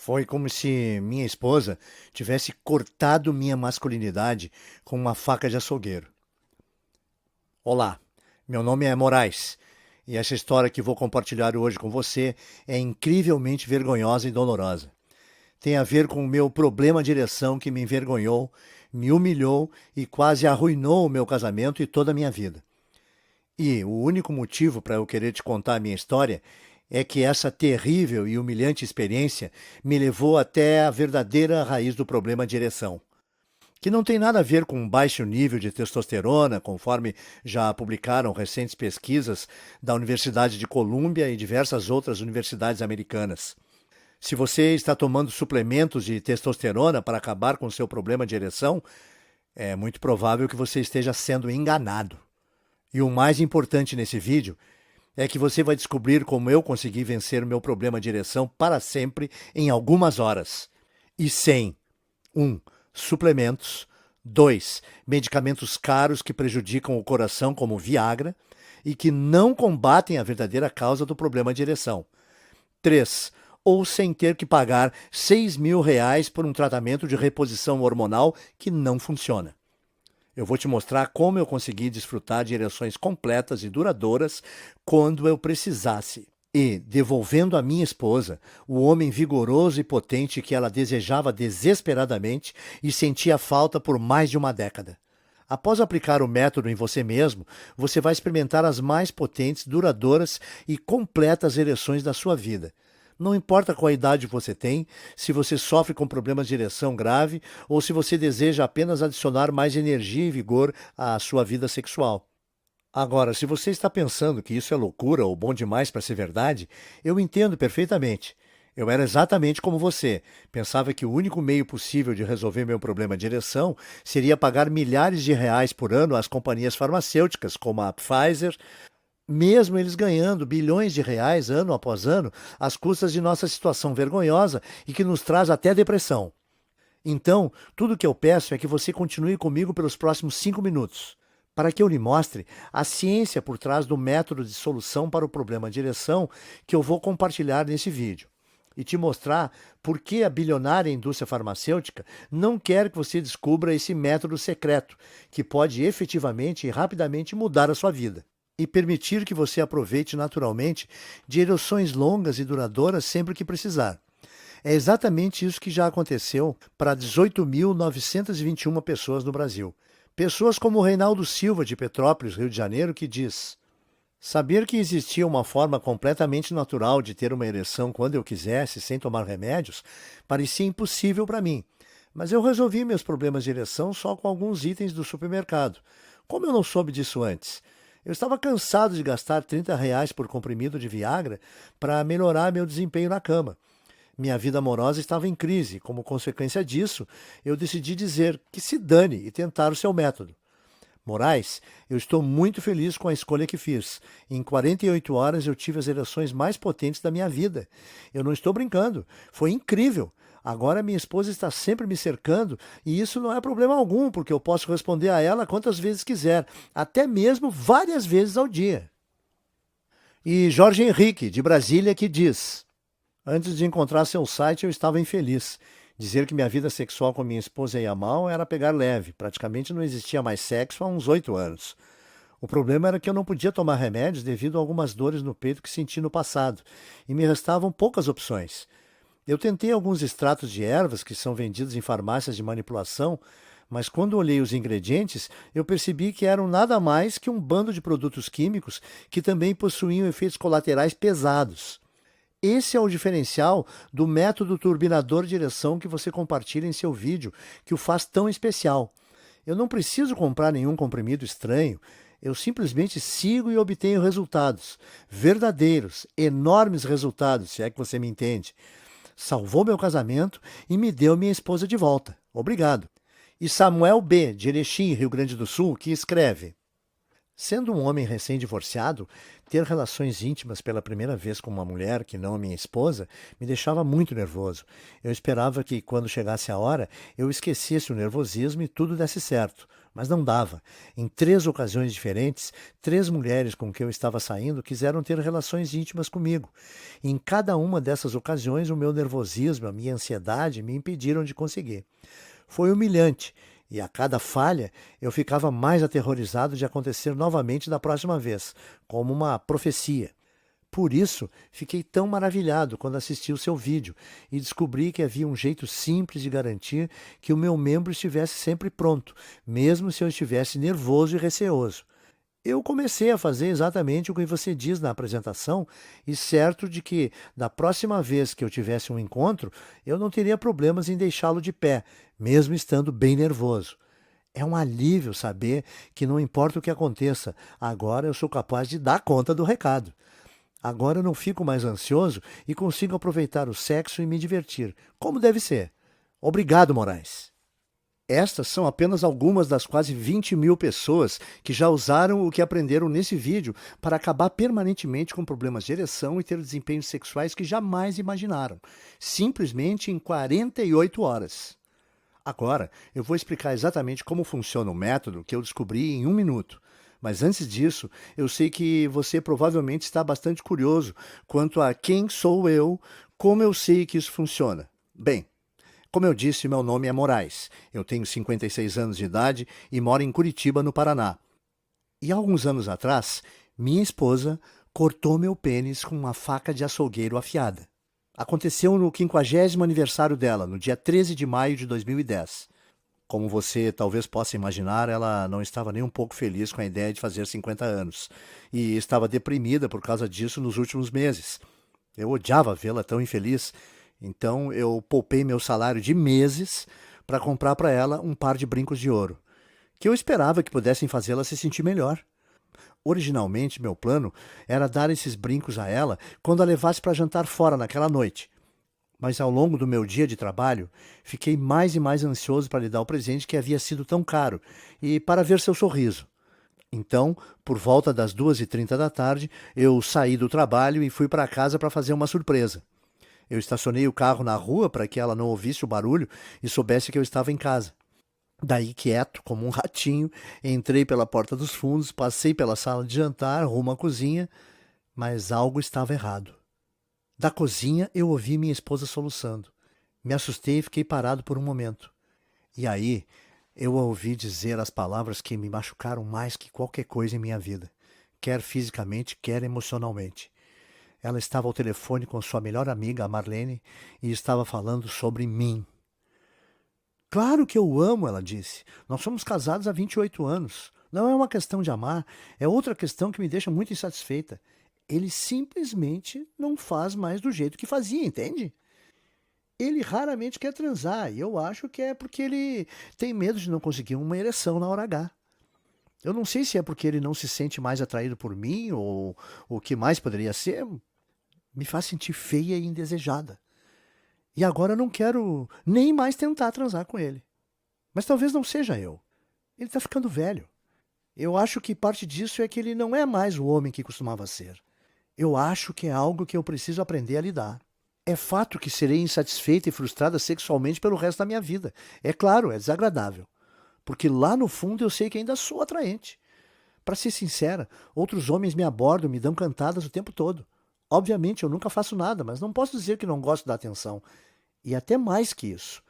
Foi como se minha esposa tivesse cortado minha masculinidade com uma faca de açougueiro. Olá, meu nome é Moraes e essa história que vou compartilhar hoje com você é incrivelmente vergonhosa e dolorosa. Tem a ver com o meu problema de ereção que me envergonhou, me humilhou e quase arruinou o meu casamento e toda a minha vida. E o único motivo para eu querer te contar a minha história é que essa terrível e humilhante experiência me levou até a verdadeira raiz do problema de ereção, que não tem nada a ver com um baixo nível de testosterona, conforme já publicaram recentes pesquisas da Universidade de Colômbia e diversas outras universidades americanas. Se você está tomando suplementos de testosterona para acabar com seu problema de ereção, é muito provável que você esteja sendo enganado. E o mais importante nesse vídeo é que você vai descobrir como eu consegui vencer o meu problema de ereção para sempre em algumas horas. E sem 1. Suplementos. 2. Medicamentos caros que prejudicam o coração, como Viagra, e que não combatem a verdadeira causa do problema de ereção. 3. Ou sem ter que pagar R$ 6.000 por um tratamento de reposição hormonal que não funciona. Eu vou te mostrar como eu consegui desfrutar de ereções completas e duradouras quando eu precisasse. E, devolvendo à minha esposa o homem vigoroso e potente que ela desejava desesperadamente e sentia falta por mais de uma década. Após aplicar o método em você mesmo, você vai experimentar as mais potentes, duradouras e completas ereções da sua vida. Não importa qual idade você tem, se você sofre com problemas de ereção grave ou se você deseja apenas adicionar mais energia e vigor à sua vida sexual. Agora, se você está pensando que isso é loucura ou bom demais para ser verdade, eu entendo perfeitamente. Eu era exatamente como você. Pensava que o único meio possível de resolver meu problema de ereção seria pagar milhares de reais por ano às companhias farmacêuticas, como a Pfizer, mesmo eles ganhando bilhões de reais ano após ano, às custas de nossa situação vergonhosa e que nos traz até depressão. Então, tudo o que eu peço é que você continue comigo pelos próximos 5 minutos, para que eu lhe mostre a ciência por trás do método de solução para o problema de ereção que eu vou compartilhar nesse vídeo. E te mostrar por que a bilionária indústria farmacêutica não quer que você descubra esse método secreto, que pode efetivamente e rapidamente mudar a sua vida e permitir que você aproveite naturalmente de ereções longas e duradouras sempre que precisar. É exatamente isso que já aconteceu para 18.921 pessoas no Brasil. Pessoas como o Reinaldo Silva, de Petrópolis, Rio de Janeiro, que diz: saber que existia uma forma completamente natural de ter uma ereção quando eu quisesse, sem tomar remédios, parecia impossível para mim. Mas eu resolvi meus problemas de ereção só com alguns itens do supermercado. Como eu não soube disso antes? Eu estava cansado de gastar R$ 30 por comprimido de Viagra para melhorar meu desempenho na cama. Minha vida amorosa estava em crise. Como consequência disso, eu decidi dizer que se dane e tentar o seu método. Moraes, eu estou muito feliz com a escolha que fiz. Em 48 horas eu tive as ereções mais potentes da minha vida. Eu não estou brincando. Foi incrível. Agora minha esposa está sempre me cercando e isso não é problema algum, porque eu posso responder a ela quantas vezes quiser, até mesmo várias vezes ao dia. E Jorge Henrique, de Brasília, que diz: antes de encontrar seu site eu estava infeliz. Dizer que minha vida sexual com minha esposa ia mal era pegar leve. Praticamente não existia mais sexo há uns 8 anos. O problema era que eu não podia tomar remédios devido a algumas dores no peito que senti no passado, e me restavam poucas opções. Eu tentei alguns extratos de ervas que são vendidos em farmácias de manipulação, mas quando olhei os ingredientes, eu percebi que eram nada mais que um bando de produtos químicos que também possuíam efeitos colaterais pesados. Esse é o diferencial do método turbinador de ereção que você compartilha em seu vídeo, que o faz tão especial. Eu não preciso comprar nenhum comprimido estranho, eu simplesmente sigo e obtenho resultados, verdadeiros, enormes resultados, se é que você me entende. Salvou meu casamento e me deu minha esposa de volta. Obrigado. E Samuel B., de Erechim, Rio Grande do Sul, que escreve: sendo um homem recém-divorciado, ter relações íntimas pela primeira vez com uma mulher que não a minha esposa me deixava muito nervoso. Eu esperava que, quando chegasse a hora, eu esquecesse o nervosismo e tudo desse certo. Mas não dava. Em 3 ocasiões diferentes, 3 mulheres com quem eu estava saindo quiseram ter relações íntimas comigo. E em cada uma dessas ocasiões, o meu nervosismo, a minha ansiedade me impediram de conseguir. Foi humilhante, e a cada falha eu ficava mais aterrorizado de acontecer novamente da próxima vez, como uma profecia. Por isso, fiquei tão maravilhado quando assisti o seu vídeo e descobri que havia um jeito simples de garantir que o meu membro estivesse sempre pronto, mesmo se eu estivesse nervoso e receoso. Eu comecei a fazer exatamente o que você diz na apresentação e certo de que, da próxima vez que eu tivesse um encontro, eu não teria problemas em deixá-lo de pé, mesmo estando bem nervoso. É um alívio saber que não importa o que aconteça, agora eu sou capaz de dar conta do recado. Agora eu não fico mais ansioso e consigo aproveitar o sexo e me divertir, como deve ser. Obrigado, Moraes. Estas são apenas algumas das quase 20.000 pessoas que já usaram o que aprenderam nesse vídeo para acabar permanentemente com problemas de ereção e ter desempenhos sexuais que jamais imaginaram, simplesmente em 48 horas. Agora, eu vou explicar exatamente como funciona o método que eu descobri em 1 minuto. Mas antes disso, eu sei que você provavelmente está bastante curioso quanto a quem sou eu, como eu sei que isso funciona. Bem, como eu disse, meu nome é Moraes. Eu tenho 56 anos de idade e moro em Curitiba, no Paraná. E alguns anos atrás, minha esposa cortou meu pênis com uma faca de açougueiro afiada. Aconteceu no 50º aniversário dela, no dia 13 de maio de 2010. Como você talvez possa imaginar, ela não estava nem um pouco feliz com a ideia de fazer 50 anos e estava deprimida por causa disso nos últimos meses. Eu odiava vê-la tão infeliz, então eu poupei meu salário de meses para comprar para ela um par de brincos de ouro, que eu esperava que pudessem fazê-la se sentir melhor. Originalmente, meu plano era dar esses brincos a ela quando a levasse para jantar fora naquela noite. Mas ao longo do meu dia de trabalho, fiquei mais e mais ansioso para lhe dar o presente que havia sido tão caro e para ver seu sorriso. Então, por volta das 2h30 da tarde, eu saí do trabalho e fui para casa para fazer uma surpresa. Eu estacionei o carro na rua para que ela não ouvisse o barulho e soubesse que eu estava em casa. Daí, quieto, como um ratinho, entrei pela porta dos fundos, passei pela sala de jantar, rumo à cozinha, mas algo estava errado. Da cozinha, eu ouvi minha esposa soluçando. Me assustei e fiquei parado por um momento. E aí, eu a ouvi dizer as palavras que me machucaram mais que qualquer coisa em minha vida, quer fisicamente, quer emocionalmente. Ela estava ao telefone com sua melhor amiga, a Marlene, e estava falando sobre mim. Claro que eu o amo, ela disse. Nós somos casados há 28 anos. Não é uma questão de amar, é outra questão que me deixa muito insatisfeita. Ele simplesmente não faz mais do jeito que fazia, entende? Ele raramente quer transar, e eu acho que é porque ele tem medo de não conseguir uma ereção na hora H. Eu não sei se é porque ele não se sente mais atraído por mim, ou o que mais poderia ser. Me faz sentir feia e indesejada. E agora eu não quero nem mais tentar transar com ele. Mas talvez não seja eu. Ele está ficando velho. Eu acho que parte disso é que ele não é mais o homem que costumava ser. Eu acho que é algo que eu preciso aprender a lidar. É fato que serei insatisfeita e frustrada sexualmente pelo resto da minha vida. É claro, é desagradável. Porque lá no fundo eu sei que ainda sou atraente. Para ser sincera, outros homens me abordam, me dão cantadas o tempo todo. Obviamente eu nunca faço nada, mas não posso dizer que não gosto da atenção. E até mais que isso.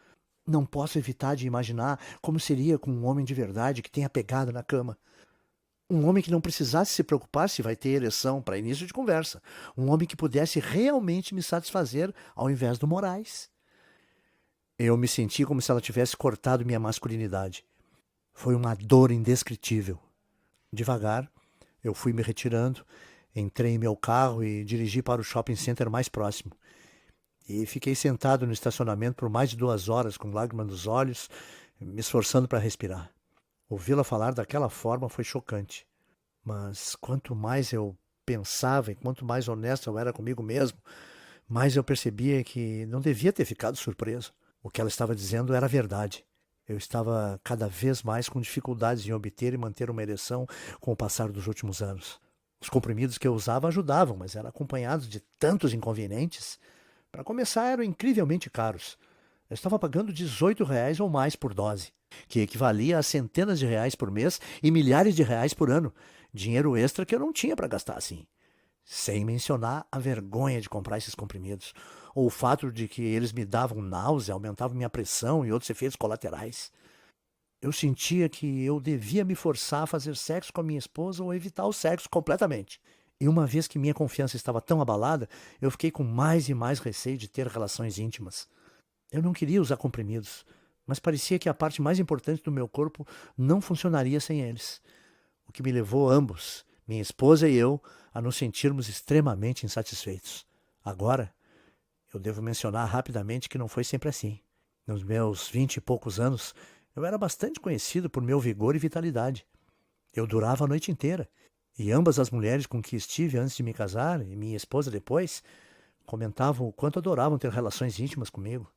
Não posso evitar de imaginar como seria com um homem de verdade que tenha pegado na cama. Um homem que não precisasse se preocupar se vai ter ereção para início de conversa. Um homem que pudesse realmente me satisfazer ao invés do Moraes. Eu me senti como se ela tivesse cortado minha masculinidade. Foi uma dor indescritível. Devagar, eu fui me retirando, entrei em meu carro e dirigi para o shopping center mais próximo. E fiquei sentado no estacionamento por mais de 2 horas, com lágrimas nos olhos, me esforçando para respirar. Ouvi-la falar daquela forma foi chocante. Mas quanto mais eu pensava e quanto mais honesto eu era comigo mesmo, mais eu percebia que não devia ter ficado surpreso. O que ela estava dizendo era verdade. Eu estava cada vez mais com dificuldades em obter e manter uma ereção com o passar dos últimos anos. Os comprimidos que eu usava ajudavam, mas eram acompanhados de tantos inconvenientes. Para começar, eram incrivelmente caros. Eu estava pagando R$ 18 ou mais por dose, que equivalia a centenas de reais por mês e milhares de reais por ano. Dinheiro extra que eu não tinha para gastar assim. Sem mencionar a vergonha de comprar esses comprimidos, ou o fato de que eles me davam náusea, aumentavam minha pressão e outros efeitos colaterais. Eu sentia que eu devia me forçar a fazer sexo com a minha esposa ou evitar o sexo completamente. E uma vez que minha confiança estava tão abalada, eu fiquei com mais e mais receio de ter relações íntimas. Eu não queria usar comprimidos, mas parecia que a parte mais importante do meu corpo não funcionaria sem eles. O que me levou ambos, minha esposa e eu, a nos sentirmos extremamente insatisfeitos. Agora, eu devo mencionar rapidamente que não foi sempre assim. Nos meus 20 e poucos anos, eu era bastante conhecido por meu vigor e vitalidade. Eu durava a noite inteira, e ambas as mulheres com que estive antes de me casar, e minha esposa depois, comentavam o quanto adoravam ter relações íntimas comigo.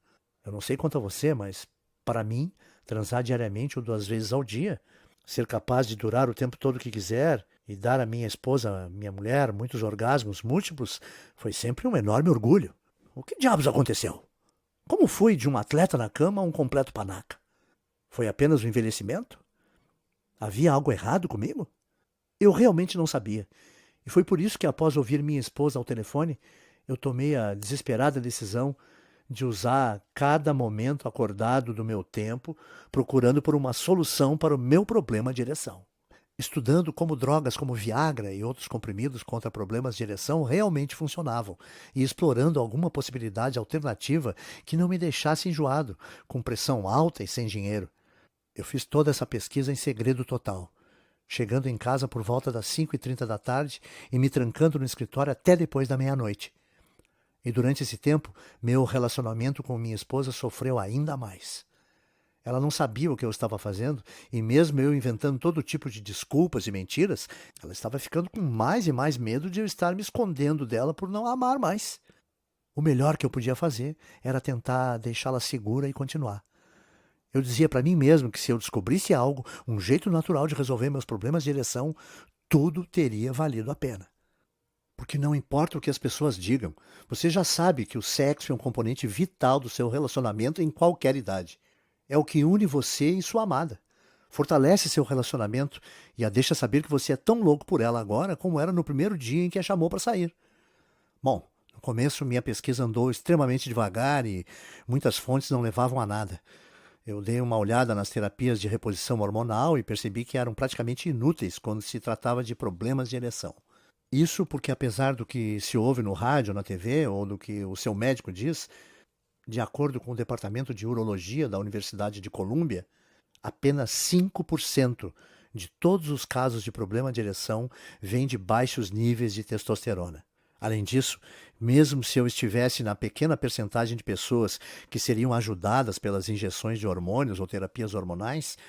Eu não sei quanto a você, mas, para mim, transar diariamente ou 2 vezes ao dia, ser capaz de durar o tempo todo que quiser e dar à minha esposa, minha mulher, muitos orgasmos múltiplos, foi sempre um enorme orgulho. O que diabos aconteceu? Como fui de um atleta na cama a um completo panaca? Foi apenas um envelhecimento? Havia algo errado comigo? Eu realmente não sabia. E foi por isso que, após ouvir minha esposa ao telefone, eu tomei a desesperada decisão de usar cada momento acordado do meu tempo procurando por uma solução para o meu problema de ereção. Estudando como drogas como Viagra e outros comprimidos contra problemas de ereção realmente funcionavam e explorando alguma possibilidade alternativa que não me deixasse enjoado, com pressão alta e sem dinheiro. Eu fiz toda essa pesquisa em segredo total, chegando em casa por volta das 5h30 da tarde e me trancando no escritório até depois da meia-noite. E durante esse tempo, meu relacionamento com minha esposa sofreu ainda mais. Ela não sabia o que eu estava fazendo, e mesmo eu inventando todo tipo de desculpas e mentiras, ela estava ficando com mais e mais medo de eu estar me escondendo dela por não a amar mais. O melhor que eu podia fazer era tentar deixá-la segura e continuar. Eu dizia para mim mesmo que se eu descobrisse algo, um jeito natural de resolver meus problemas de ereção, tudo teria valido a pena. Porque não importa o que as pessoas digam, você já sabe que o sexo é um componente vital do seu relacionamento em qualquer idade. É o que une você e sua amada. Fortalece seu relacionamento e a deixa saber que você é tão louco por ela agora como era no primeiro dia em que a chamou para sair. Bom, no começo minha pesquisa andou extremamente devagar e muitas fontes não levavam a nada. Eu dei uma olhada nas terapias de reposição hormonal e percebi que eram praticamente inúteis quando se tratava de problemas de ereção. Isso porque, apesar do que se ouve no rádio, na TV ou do que o seu médico diz, de acordo com o Departamento de Urologia da Universidade de Colômbia, apenas 5% de todos os casos de problema de ereção vêm de baixos níveis de testosterona. Além disso, mesmo se eu estivesse na pequena percentagem de pessoas que seriam ajudadas pelas injeções de hormônios ou terapias hormonais,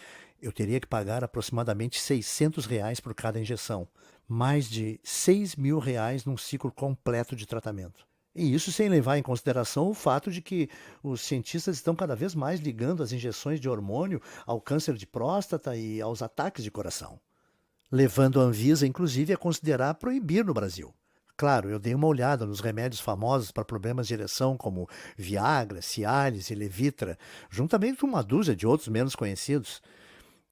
eu teria que pagar aproximadamente R$ 600 por cada injeção, mais de R$ 6.000 num ciclo completo de tratamento. E isso sem levar em consideração o fato de que os cientistas estão cada vez mais ligando as injeções de hormônio ao câncer de próstata e aos ataques de coração, levando a Anvisa, inclusive, a considerar proibir no Brasil. Claro, eu dei uma olhada nos remédios famosos para problemas de ereção como Viagra, Cialis e Levitra, juntamente com uma dúzia de outros menos conhecidos.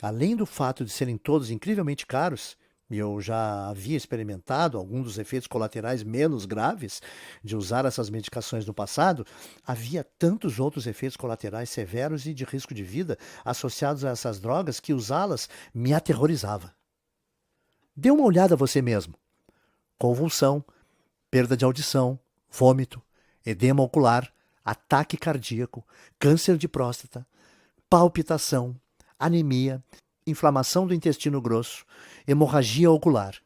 Além do fato de serem todos incrivelmente caros, e eu já havia experimentado alguns dos efeitos colaterais menos graves de usar essas medicações no passado, havia tantos outros efeitos colaterais severos e de risco de vida associados a essas drogas que usá-las me aterrorizava. Dê uma olhada você mesmo. Convulsão, perda de audição, vômito, edema ocular, ataque cardíaco, câncer de próstata, palpitação, anemia, inflamação do intestino grosso, hemorragia ocular,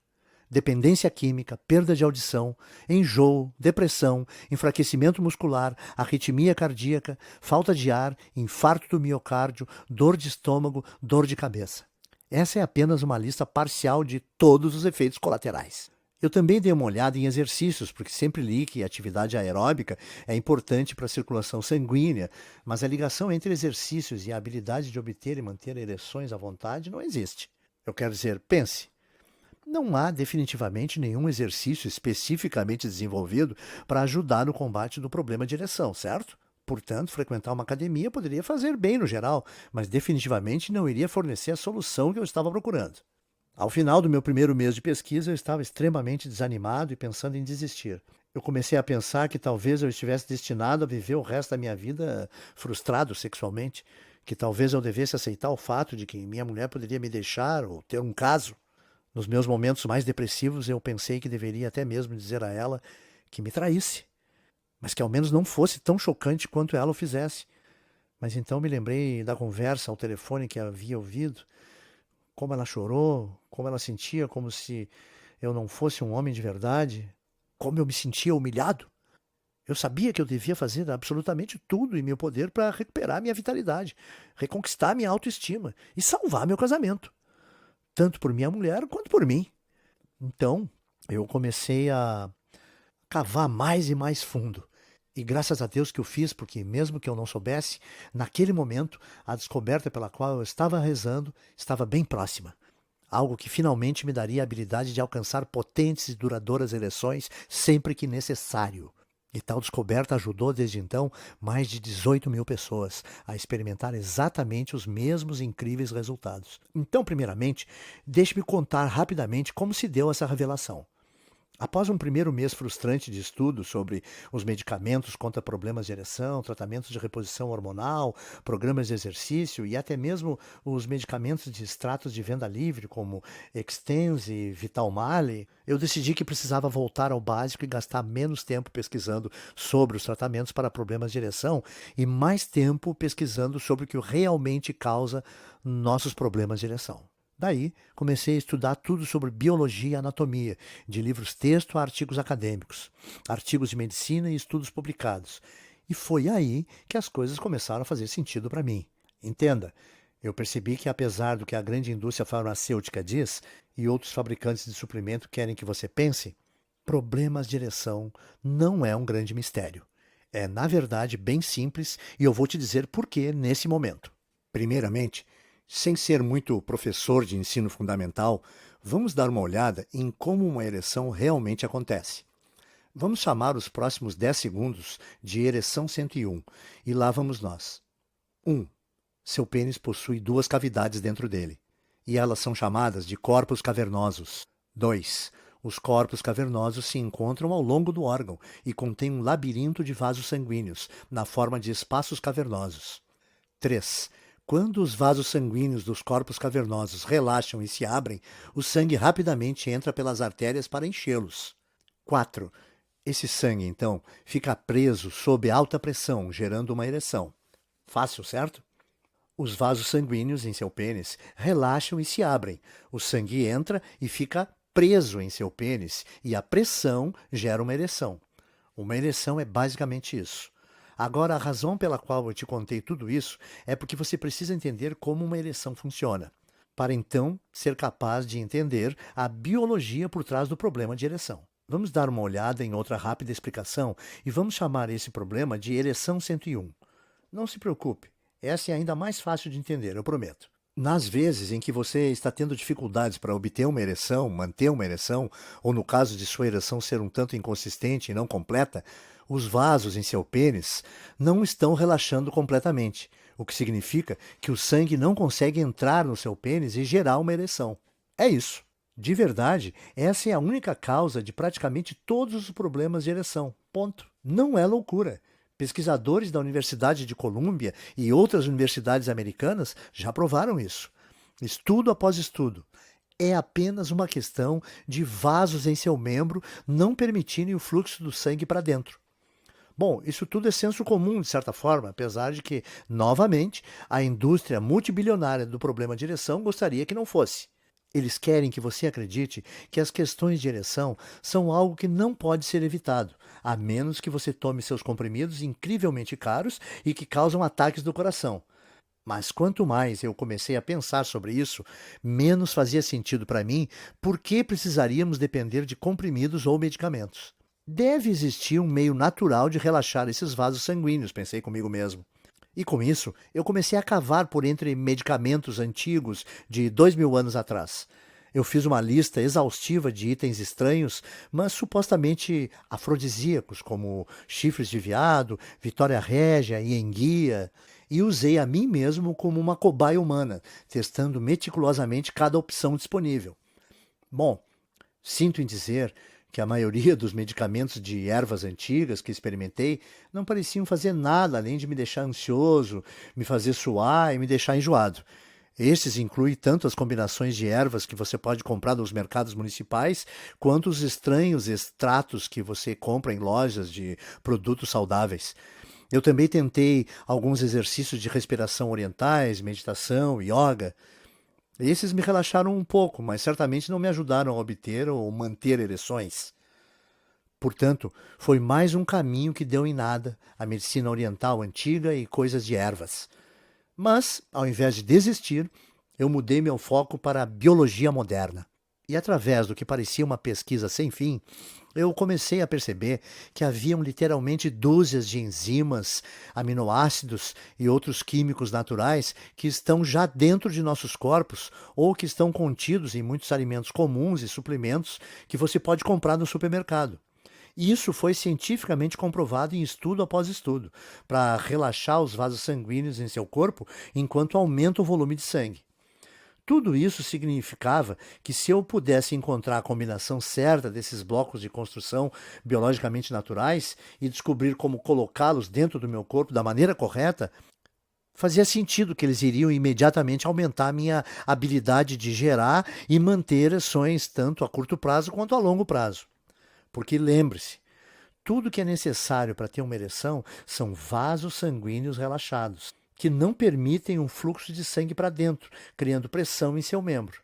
dependência química, perda de audição, enjoo, depressão, enfraquecimento muscular, arritmia cardíaca, falta de ar, infarto do miocárdio, dor de estômago, dor de cabeça. Essa é apenas uma lista parcial de todos os efeitos colaterais. Eu também dei uma olhada em exercícios, porque sempre li que a atividade aeróbica é importante para a circulação sanguínea, mas a ligação entre exercícios e a habilidade de obter e manter ereções à vontade não existe. Eu quero dizer, pense, não há definitivamente nenhum exercício especificamente desenvolvido para ajudar no combate do problema de ereção, certo? Portanto, frequentar uma academia poderia fazer bem no geral, mas definitivamente não iria fornecer a solução que eu estava procurando. Ao final do meu primeiro mês de pesquisa, eu estava extremamente desanimado e pensando em desistir. Eu comecei a pensar que talvez eu estivesse destinado a viver o resto da minha vida frustrado sexualmente, que talvez eu devesse aceitar o fato de que minha mulher poderia me deixar ou ter um caso. Nos meus momentos mais depressivos, eu pensei que deveria até mesmo dizer a ela que me traísse, mas que ao menos não fosse tão chocante quanto ela o fizesse. Mas então me lembrei da conversa ao telefone que havia ouvido, como ela chorou, como ela sentia como se eu não fosse um homem de verdade, como eu me sentia humilhado. Eu sabia que eu devia fazer absolutamente tudo em meu poder para recuperar minha vitalidade, reconquistar minha autoestima e salvar meu casamento, tanto por minha mulher quanto por mim. Então, eu comecei a cavar mais e mais fundo. E graças a Deus que eu fiz, porque mesmo que eu não soubesse, naquele momento, a descoberta pela qual eu estava rezando estava bem próxima. Algo que finalmente me daria a habilidade de alcançar potentes e duradouras ereções sempre que necessário. E tal descoberta ajudou desde então mais de 18 mil pessoas a experimentar exatamente os mesmos incríveis resultados. Então, primeiramente, deixe-me contar rapidamente como se deu essa revelação. Após um primeiro mês frustrante de estudo sobre os medicamentos contra problemas de ereção, tratamentos de reposição hormonal, programas de exercício e até mesmo os medicamentos de extratos de venda livre, como Extenze e Vitalmale, eu decidi que precisava voltar ao básico e gastar menos tempo pesquisando sobre os tratamentos para problemas de ereção e mais tempo pesquisando sobre o que realmente causa nossos problemas de ereção. Daí, comecei a estudar tudo sobre biologia e anatomia, de livros-texto a artigos acadêmicos, artigos de medicina e estudos publicados. E foi aí que as coisas começaram a fazer sentido para mim. Entenda, eu percebi que apesar do que a grande indústria farmacêutica diz e outros fabricantes de suplemento querem que você pense, problemas de ereção não é um grande mistério. É, na verdade, bem simples e eu vou te dizer por quê nesse momento. Primeiramente, sem ser muito professor de ensino fundamental, vamos dar uma olhada em como uma ereção realmente acontece. Vamos chamar os próximos 10 segundos de ereção 101 e lá vamos nós. 1. Seu pênis possui duas cavidades dentro dele e elas são chamadas de corpos cavernosos. 2. Os corpos cavernosos se encontram ao longo do órgão e contêm um labirinto de vasos sanguíneos na forma de espaços cavernosos. 3. Quando os vasos sanguíneos dos corpos cavernosos relaxam e se abrem, o sangue rapidamente entra pelas artérias para enchê-los. 4. Esse sangue, então, fica preso sob alta pressão, gerando uma ereção. Fácil, certo? Os vasos sanguíneos em seu pênis relaxam e se abrem. O sangue entra e fica preso em seu pênis e a pressão gera uma ereção. Uma ereção é basicamente isso. Agora, a razão pela qual eu te contei tudo isso é porque você precisa entender como uma ereção funciona, para então ser capaz de entender a biologia por trás do problema de ereção. Vamos dar uma olhada em outra rápida explicação e vamos chamar esse problema de ereção 101. Não se preocupe, essa é ainda mais fácil de entender, eu prometo. Nas vezes em que você está tendo dificuldades para obter uma ereção, manter uma ereção, ou no caso de sua ereção ser um tanto inconsistente e não completa, os vasos em seu pênis não estão relaxando completamente, o que significa que o sangue não consegue entrar no seu pênis e gerar uma ereção. É isso. De verdade, essa é a única causa de praticamente todos os problemas de ereção. Ponto. Não é loucura. Pesquisadores da Universidade de Colômbia e outras universidades americanas já provaram isso. Estudo após estudo. É apenas uma questão de vasos em seu membro não permitirem o fluxo do sangue para dentro. Bom, isso tudo é senso comum, de certa forma, apesar de que, novamente, a indústria multibilionária do problema de ereção gostaria que não fosse. Eles querem que você acredite que as questões de ereção são algo que não pode ser evitado, a menos que você tome seus comprimidos incrivelmente caros e que causam ataques do coração. Mas quanto mais eu comecei a pensar sobre isso, menos fazia sentido para mim por que precisaríamos depender de comprimidos ou medicamentos. Deve existir um meio natural de relaxar esses vasos sanguíneos, pensei comigo mesmo. E com isso, eu comecei a cavar por entre medicamentos antigos de 2000 anos atrás. Eu fiz uma lista exaustiva de itens estranhos, mas supostamente afrodisíacos, como chifres de veado, Vitória Régia e enguia, e usei a mim mesmo como uma cobaia humana, testando meticulosamente cada opção disponível. Bom, sinto em dizer que a maioria dos medicamentos de ervas antigas que experimentei não pareciam fazer nada além de me deixar ansioso, me fazer suar e me deixar enjoado. Estes incluem tanto as combinações de ervas que você pode comprar nos mercados municipais, quanto os estranhos extratos que você compra em lojas de produtos saudáveis. Eu também tentei alguns exercícios de respiração orientais, meditação, yoga. Esses me relaxaram um pouco, mas certamente não me ajudaram a obter ou manter ereções. Portanto, foi mais um caminho que deu em nada, a medicina oriental antiga e coisas de ervas. Mas, ao invés de desistir, eu mudei meu foco para a biologia moderna. E através do que parecia uma pesquisa sem fim, eu comecei a perceber que haviam literalmente dúzias de enzimas, aminoácidos e outros químicos naturais que estão já dentro de nossos corpos ou que estão contidos em muitos alimentos comuns e suplementos que você pode comprar no supermercado. E isso foi cientificamente comprovado em estudo após estudo, para relaxar os vasos sanguíneos em seu corpo enquanto aumenta o volume de sangue. Tudo isso significava que se eu pudesse encontrar a combinação certa desses blocos de construção biologicamente naturais e descobrir como colocá-los dentro do meu corpo da maneira correta, fazia sentido que eles iriam imediatamente aumentar a minha habilidade de gerar e manter ereções tanto a curto prazo quanto a longo prazo. Porque lembre-se, tudo que é necessário para ter uma ereção são vasos sanguíneos relaxados, que não permitem um fluxo de sangue para dentro, criando pressão em seu membro.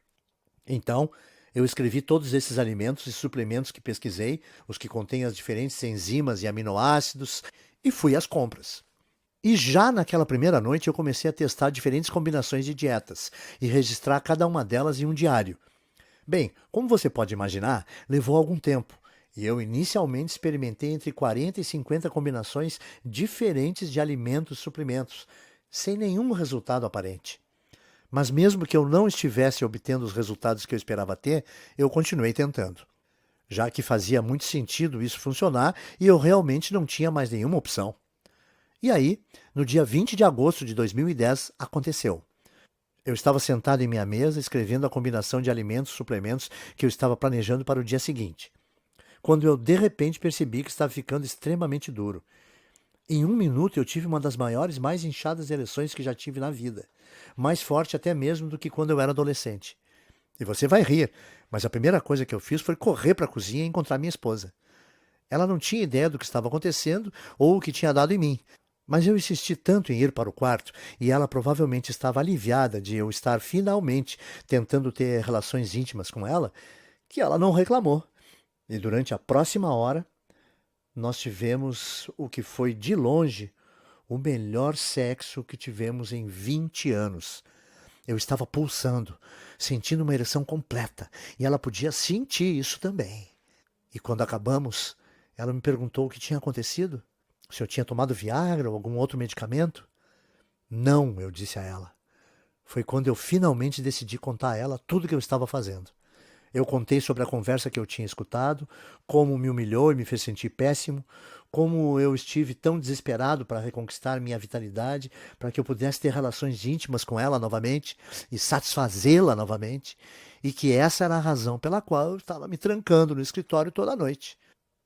Então, eu escrevi todos esses alimentos e suplementos que pesquisei, os que contêm as diferentes enzimas e aminoácidos, e fui às compras. E já naquela primeira noite eu comecei a testar diferentes combinações de dietas e registrar cada uma delas em um diário. Bem, como você pode imaginar, levou algum tempo. E eu inicialmente experimentei entre 40 e 50 combinações diferentes de alimentos e suplementos, sem nenhum resultado aparente. Mas mesmo que eu não estivesse obtendo os resultados que eu esperava ter, eu continuei tentando, já que fazia muito sentido isso funcionar e eu realmente não tinha mais nenhuma opção. E aí, no dia 20 de agosto de 2010, aconteceu. Eu estava sentado em minha mesa escrevendo a combinação de alimentos e suplementos que eu estava planejando para o dia seguinte, quando eu de repente percebi que estava ficando extremamente duro. Em 1 minuto eu tive uma das maiores, mais inchadas ereções que já tive na vida, mais forte até mesmo do que quando eu era adolescente. E você vai rir, mas a primeira coisa que eu fiz foi correr para a cozinha e encontrar minha esposa. Ela não tinha ideia do que estava acontecendo ou o que tinha dado em mim, mas eu insisti tanto em ir para o quarto e ela provavelmente estava aliviada de eu estar finalmente tentando ter relações íntimas com ela, que ela não reclamou. E durante a próxima hora, nós tivemos o que foi, de longe, o melhor sexo que tivemos em 20 anos. Eu estava pulsando, sentindo uma ereção completa, e ela podia sentir isso também. E quando acabamos, ela me perguntou o que tinha acontecido, se eu tinha tomado Viagra ou algum outro medicamento. Não, eu disse a ela. Foi quando eu finalmente decidi contar a ela tudo o que eu estava fazendo. Eu contei sobre a conversa que eu tinha escutado, como me humilhou e me fez sentir péssimo, como eu estive tão desesperado para reconquistar minha vitalidade, para que eu pudesse ter relações íntimas com ela novamente e satisfazê-la novamente, e que essa era a razão pela qual eu estava me trancando no escritório toda noite.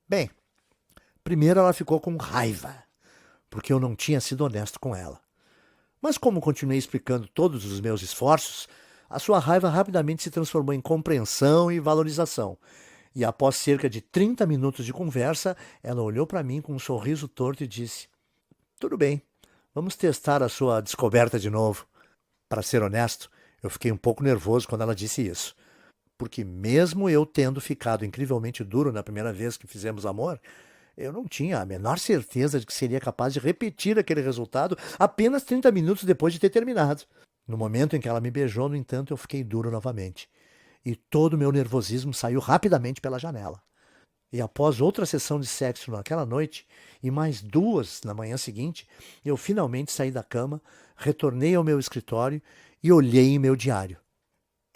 Bem, primeiro ela ficou com raiva, porque eu não tinha sido honesto com ela. Mas como continuei explicando todos os meus esforços, a sua raiva rapidamente se transformou em compreensão e valorização. E após cerca de 30 minutos de conversa, ela olhou para mim com um sorriso torto e disse: "Tudo bem, vamos testar a sua descoberta de novo." Para ser honesto, eu fiquei um pouco nervoso quando ela disse isso, porque mesmo eu tendo ficado incrivelmente duro na primeira vez que fizemos amor, eu não tinha a menor certeza de que seria capaz de repetir aquele resultado apenas 30 minutos depois de ter terminado. No momento em que ela me beijou, no entanto, eu fiquei duro novamente. E todo o meu nervosismo saiu rapidamente pela janela. E após outra sessão de sexo naquela noite, e mais 2 na manhã seguinte, eu finalmente saí da cama, retornei ao meu escritório e olhei em meu diário.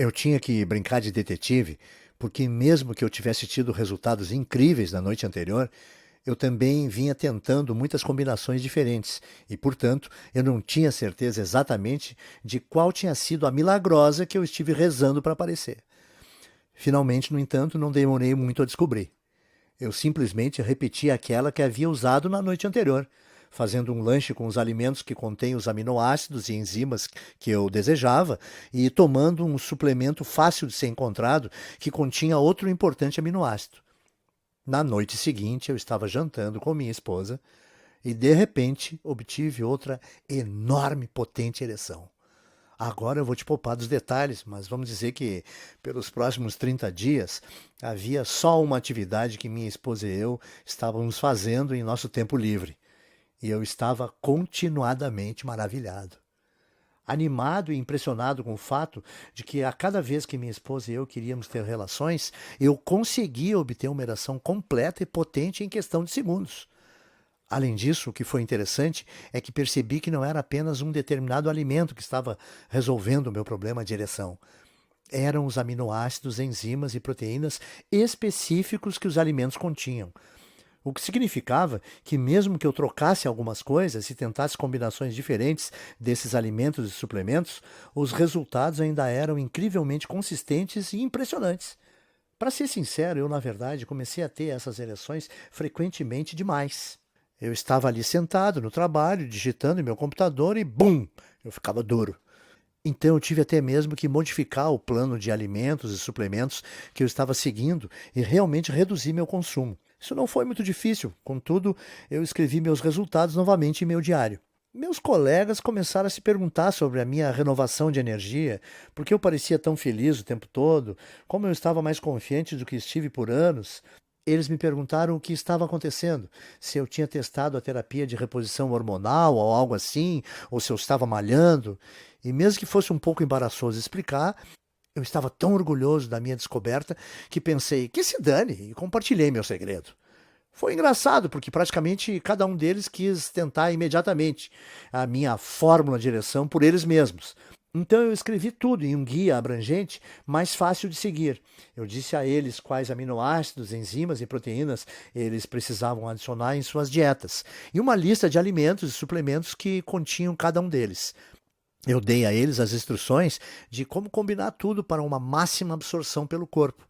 Eu tinha que brincar de detetive, porque mesmo que eu tivesse tido resultados incríveis na noite anterior, eu também vinha tentando muitas combinações diferentes e, portanto, eu não tinha certeza exatamente de qual tinha sido a milagrosa que eu estive rezando para aparecer. Finalmente, no entanto, não demorei muito a descobrir. Eu simplesmente repeti aquela que havia usado na noite anterior, fazendo um lanche com os alimentos que contêm os aminoácidos e enzimas que eu desejava e tomando um suplemento fácil de ser encontrado que continha outro importante aminoácido. Na noite seguinte, eu estava jantando com minha esposa e, de repente, obtive outra enorme, potente ereção. Agora eu vou te poupar dos detalhes, mas vamos dizer que pelos próximos 30 dias havia só uma atividade que minha esposa e eu estávamos fazendo em nosso tempo livre. E eu estava continuadamente maravilhado. Animado e impressionado com o fato de que a cada vez que minha esposa e eu queríamos ter relações, eu conseguia obter uma ereção completa e potente em questão de segundos. Além disso, o que foi interessante é que percebi que não era apenas um determinado alimento que estava resolvendo o meu problema de ereção. Eram os aminoácidos, enzimas e proteínas específicos que os alimentos continham. O que significava que, mesmo que eu trocasse algumas coisas e tentasse combinações diferentes desses alimentos e suplementos, os resultados ainda eram incrivelmente consistentes e impressionantes. Para ser sincero, eu, na verdade, comecei a ter essas ereções frequentemente demais. Eu estava ali sentado no trabalho, digitando em meu computador e bum! Eu ficava duro. Então eu tive até mesmo que modificar o plano de alimentos e suplementos que eu estava seguindo e realmente reduzir meu consumo. Isso não foi muito difícil, contudo, eu escrevi meus resultados novamente em meu diário. Meus colegas começaram a se perguntar sobre a minha renovação de energia, porque eu parecia tão feliz o tempo todo, como eu estava mais confiante do que estive por anos. Eles me perguntaram o que estava acontecendo, se eu tinha testado a terapia de reposição hormonal ou algo assim, ou se eu estava malhando. E mesmo que fosse um pouco embaraçoso explicar, eu estava tão orgulhoso da minha descoberta que pensei que se dane e compartilhei meu segredo. Foi engraçado porque praticamente cada um deles quis tentar imediatamente a minha fórmula de ereção por eles mesmos. Então eu escrevi tudo em um guia abrangente, mais fácil de seguir. Eu disse a eles quais aminoácidos, enzimas e proteínas eles precisavam adicionar em suas dietas, e uma lista de alimentos e suplementos que continham cada um deles. Eu dei a eles as instruções de como combinar tudo para uma máxima absorção pelo corpo.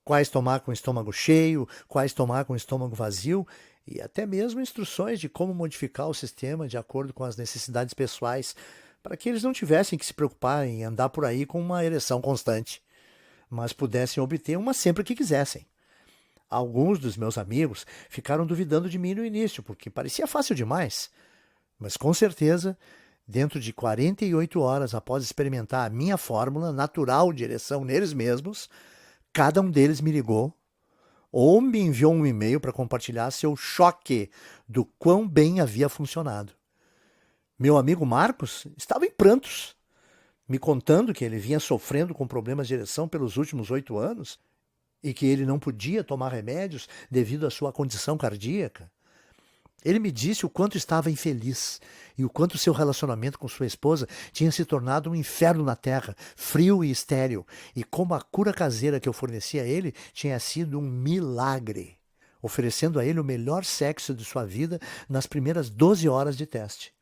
Quais tomar com o estômago cheio, quais tomar com o estômago vazio e até mesmo instruções de como modificar o sistema de acordo com as necessidades pessoais, para que eles não tivessem que se preocupar em andar por aí com uma ereção constante, mas pudessem obter uma sempre que quisessem. Alguns dos meus amigos ficaram duvidando de mim no início, porque parecia fácil demais, mas com certeza, dentro de 48 horas após experimentar a minha fórmula natural de ereção neles mesmos, cada um deles me ligou ou me enviou um e-mail para compartilhar seu choque do quão bem havia funcionado. Meu amigo Marcos estava em prantos, me contando que ele vinha sofrendo com problemas de ereção pelos últimos 8 anos e que ele não podia tomar remédios devido à sua condição cardíaca. Ele me disse o quanto estava infeliz e o quanto seu relacionamento com sua esposa tinha se tornado um inferno na terra, frio e estéril, e como a cura caseira que eu fornecia a ele tinha sido um milagre, oferecendo a ele o melhor sexo de sua vida nas primeiras 12 horas de teste.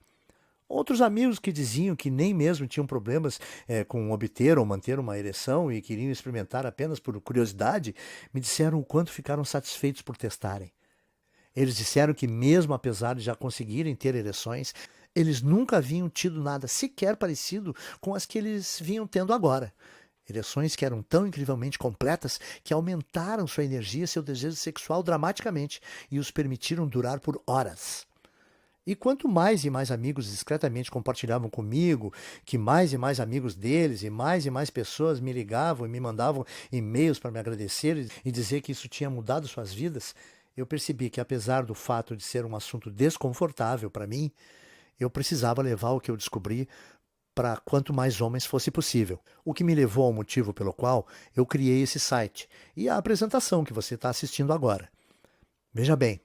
Outros amigos que diziam que nem mesmo tinham problemas com obter ou manter uma ereção e queriam experimentar apenas por curiosidade, me disseram o quanto ficaram satisfeitos por testarem. Eles disseram que mesmo apesar de já conseguirem ter ereções, eles nunca haviam tido nada sequer parecido com as que eles vinham tendo agora. Ereções que eram tão incrivelmente completas que aumentaram sua energia e seu desejo sexual dramaticamente e os permitiram durar por horas. E quanto mais e mais amigos discretamente compartilhavam comigo, que mais e mais amigos deles e mais pessoas me ligavam e me mandavam e-mails para me agradecer e dizer que isso tinha mudado suas vidas, eu percebi que, apesar do fato de ser um assunto desconfortável para mim, eu precisava levar o que eu descobri para quanto mais homens fosse possível. O que me levou ao motivo pelo qual eu criei esse site e a apresentação que você está assistindo agora. Veja bem,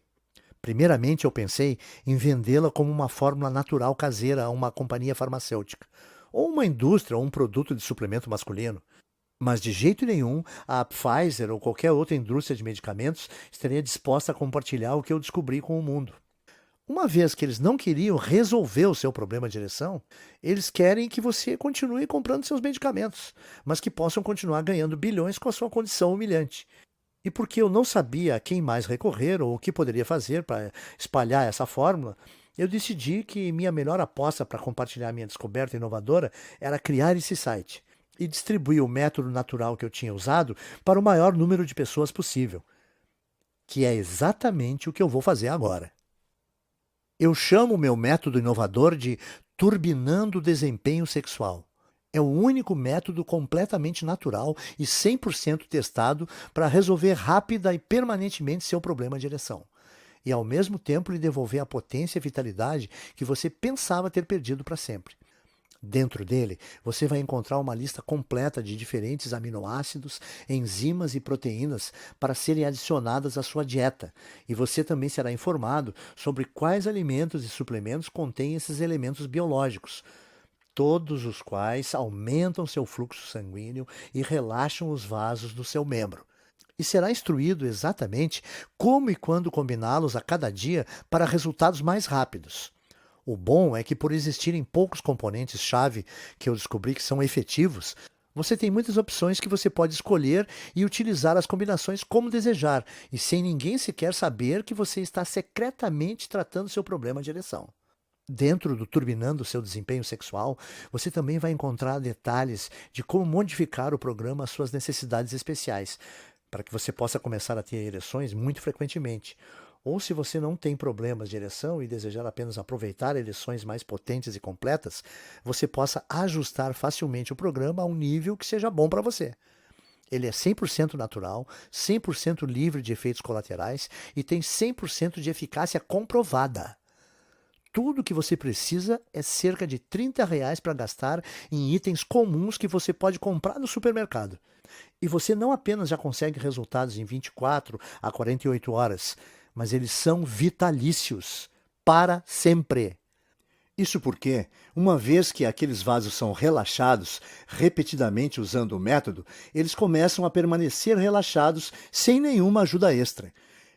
primeiramente eu pensei em vendê-la como uma fórmula natural caseira a uma companhia farmacêutica, ou uma indústria ou um produto de suplemento masculino. Mas de jeito nenhum a Pfizer ou qualquer outra indústria de medicamentos estaria disposta a compartilhar o que eu descobri com o mundo. Uma vez que eles não queriam resolver o seu problema de ereção, eles querem que você continue comprando seus medicamentos, mas que possam continuar ganhando bilhões com a sua condição humilhante. E porque eu não sabia a quem mais recorrer ou o que poderia fazer para espalhar essa fórmula, eu decidi que minha melhor aposta para compartilhar minha descoberta inovadora era criar esse site e distribuir o método natural que eu tinha usado para o maior número de pessoas possível, que é exatamente o que eu vou fazer agora. Eu chamo o meu método inovador de turbinando o desempenho sexual. É o único método completamente natural e 100% testado para resolver rápida e permanentemente seu problema de ereção. E ao mesmo tempo lhe devolver a potência e vitalidade que você pensava ter perdido para sempre. Dentro dele, você vai encontrar uma lista completa de diferentes aminoácidos, enzimas e proteínas para serem adicionadas à sua dieta. E você também será informado sobre quais alimentos e suplementos contêm esses elementos biológicos, todos os quais aumentam seu fluxo sanguíneo e relaxam os vasos do seu membro. E será instruído exatamente como e quando combiná-los a cada dia para resultados mais rápidos. O bom é que, por existirem poucos componentes-chave que eu descobri que são efetivos, você tem muitas opções que você pode escolher e utilizar as combinações como desejar, e sem ninguém sequer saber que você está secretamente tratando seu problema de ereção. Dentro do Turbinando Seu Desempenho Sexual, você também vai encontrar detalhes de como modificar o programa às suas necessidades especiais, para que você possa começar a ter ereções muito frequentemente. Ou se você não tem problemas de ereção e desejar apenas aproveitar ereções mais potentes e completas, você possa ajustar facilmente o programa a um nível que seja bom para você. Ele é 100% natural, 100% livre de efeitos colaterais e tem 100% de eficácia comprovada. Tudo o que você precisa é cerca de R$ 30 para gastar em itens comuns que você pode comprar no supermercado. E você não apenas já consegue resultados em 24 a 48 horas, mas eles são vitalícios, para sempre. Isso porque, uma vez que aqueles vasos são relaxados repetidamente usando o método, eles começam a permanecer relaxados sem nenhuma ajuda extra.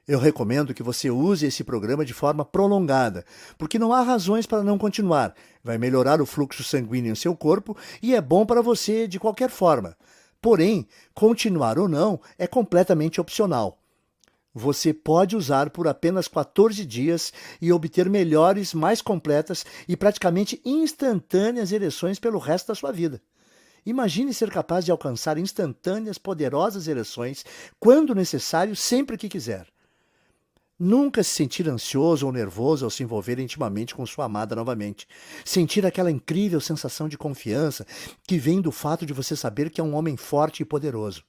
Eu recomendo que você use esse programa de forma prolongada, porque não há razões para não continuar. Vai melhorar o fluxo sanguíneo em seu corpo e é bom para você de qualquer forma. Porém, continuar ou não é completamente opcional. Você pode usar por apenas 14 dias e obter melhores, mais completas e praticamente instantâneas ereções pelo resto da sua vida. Imagine ser capaz de alcançar instantâneas, poderosas ereções quando necessário, sempre que quiser. Nunca se sentir ansioso ou nervoso ao se envolver intimamente com sua amada novamente. Sentir aquela incrível sensação de confiança que vem do fato de você saber que é um homem forte e poderoso.